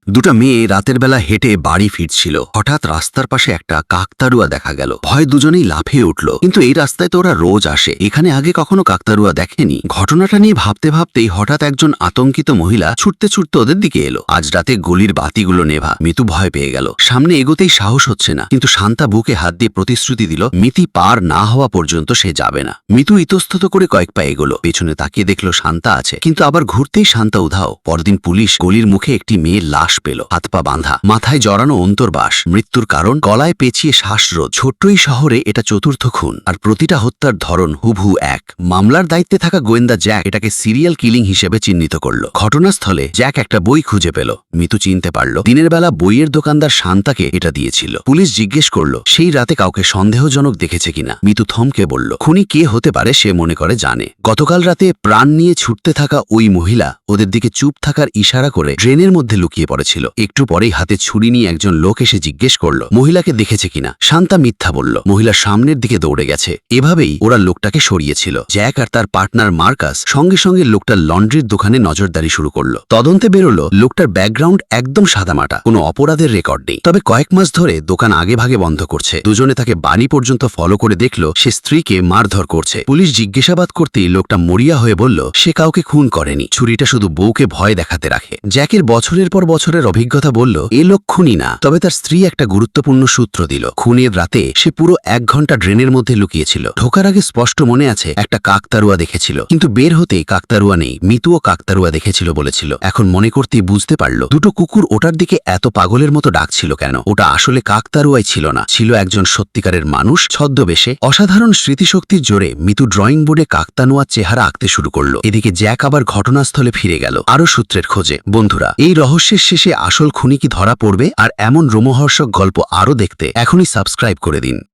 দুটা মেয়ে রাতের বেলা হেঁটে বাড়ি ফিরছিল। হঠাৎ রাস্তার পাশে একটা কাকতাড়ুয়া দেখা গেল। ভয় দুজনেই লাফিয়ে উঠল। কিন্তু এই রাস্তায় তো ওরা রোজ আসে, এখানে আগে কখনো কাকতাড়ুয়া দেখেনি। ঘটনাটা নিয়ে ভাবতে ভাবতেই হঠাৎ একজন আতঙ্কিত মহিলা ছুটতে ছুটতে ওদের দিকে এলো। আজ রাতে গলির বাতিগুলো নেভা। মিতু ভয় পেয়ে গেল। সামনে এগোতেই সাহস হচ্ছে না, কিন্তু শান্তা বুকে হাত দিয়ে প্রতিশ্রুতি দিল মিতি পার না হওয়া পর্যন্ত সে যাবে না। মিতু ইতস্তত করে কয়েক পা এগোলো। পেছনে তাকিয়ে দেখলো শান্তা আছে, কিন্তু আবার ঘুরতেই শান্তা উধাও। পরদিন পুলিশ গলির মুখে একটি মেয়ের লাশ পেল, হাত পা বাঁধা, মাথায় জড়ানো অন্তর্বাস। মৃত্যুর কারণ গলায় পেঁচিয়ে শ্বাসরোধ। ছোট্টই শহরে এটা চতুর্থ খুন, আর প্রতিটা হত্যার ধরন হুবহু এক। মামলার দায়িত্বে থাকা গোয়েন্দা জ্যাক এটাকে সিরিয়াল কিলিং হিসেবে চিহ্নিত করল। ঘটনাস্থলে জ্যাক একটা বই খুঁজে পেল। মিতু চিনতে পারল দিনের বেলা বইয়ের দোকানদার শান্তাকে এটা দিয়েছিল। পুলিশ জিজ্ঞেস করলো সেই রাতে কাউকে সন্দেহজনক দেখেছে কিনা। মিতু থমকে বলল খুনি কে হতে পারে সে মনে করে জানে। গতকাল রাতে প্রাণ নিয়ে ছুটতে থাকা ওই মহিলা ওদের দিকে চুপ থাকার ইশারা করে ড্রেনের মধ্যে লুকিয়ে পড়েছিল। একটু পরেই হাতে ছুরি নিয়ে একজন লোক এসে জিজ্ঞেস করল মহিলাকে দেখেছে কিনা। শান্তা মিথ্যা বলল। মহিলা সামনের দিকে দৌড়ে গেছে। এভাবেই ওরা লোকটাকে সরিয়েছিল। জ্যাক আর তার পার্টনার মার্কাস সঙ্গে সঙ্গে লোকটার লন্ড্রির দোকানে নজরদারি শুরু করলো। তদন্তে বেরোলো লোকটার ব্যাকগ্রাউন্ড একদম সাদামাটা, কোনো অপরাধের রেকর্ড নেই। তবে কয়েক মাস ধরে দোকান আগে ভাগে বন্ধ করছে। দুজনে তাকে বাড়ি পর্যন্ত ফলো করে দেখলো সে স্ত্রীকে মারধর করছে। পুলিশ জিজ্ঞাসাবাদ করতেই লোকটা মরিয়া হয়ে বলল সে কাউকে খুন করেনি, ছুরিটা শুধু বউকে ভয় দেখাতে রাখে। জ্যাকের বছরের পর বছরের অভিজ্ঞতা বলল এ লোক খুনি না, তবে তার স্ত্রী একটা গুরুত্বপূর্ণ সূত্র দিল। খুনের রাতে সে পুরো 1 ঘন্টা ড্রেনের মধ্যে লুকিয়েছিল। ঢোকার আগে স্পষ্ট মনে আছে একটা কাকতাড়ুয়া দেখেছিল, কিন্তু বের হতেই কাকতাড়ুয়া নেই। মিতুও কাকতাড়ুয়া দেখেছিল বলেছিল। এখন মনে করতেই বুঝতে পারল দুটো কুকুর ওটার দিকে এত পাগলের মতো ডাকছিল কেন। ওটা আসলে কাকতাড়ুয়াই ছিল না, ছিল একজন সত্যিকারের মানুষ ছদ্মবেশে। অসাধারণ স্মৃতিশক্তির জোরে মিতু ড্রয়িং বোর্ডে কাকতাড়ুয়ার চেহারা আঁকতে শুরু করলো। এদিকে জ্যাক আবার ঘটনাস্থলে ফিরে গেল আরো সূত্রের খোঁজে। বন্ধুরা, এই রহস্যের শেষে আসল খুনি কি ধরা পড়বে? আর এমন রোমহর্ষক গল্প আরও দেখতে এখনই সাবস্ক্রাইব করে দিন।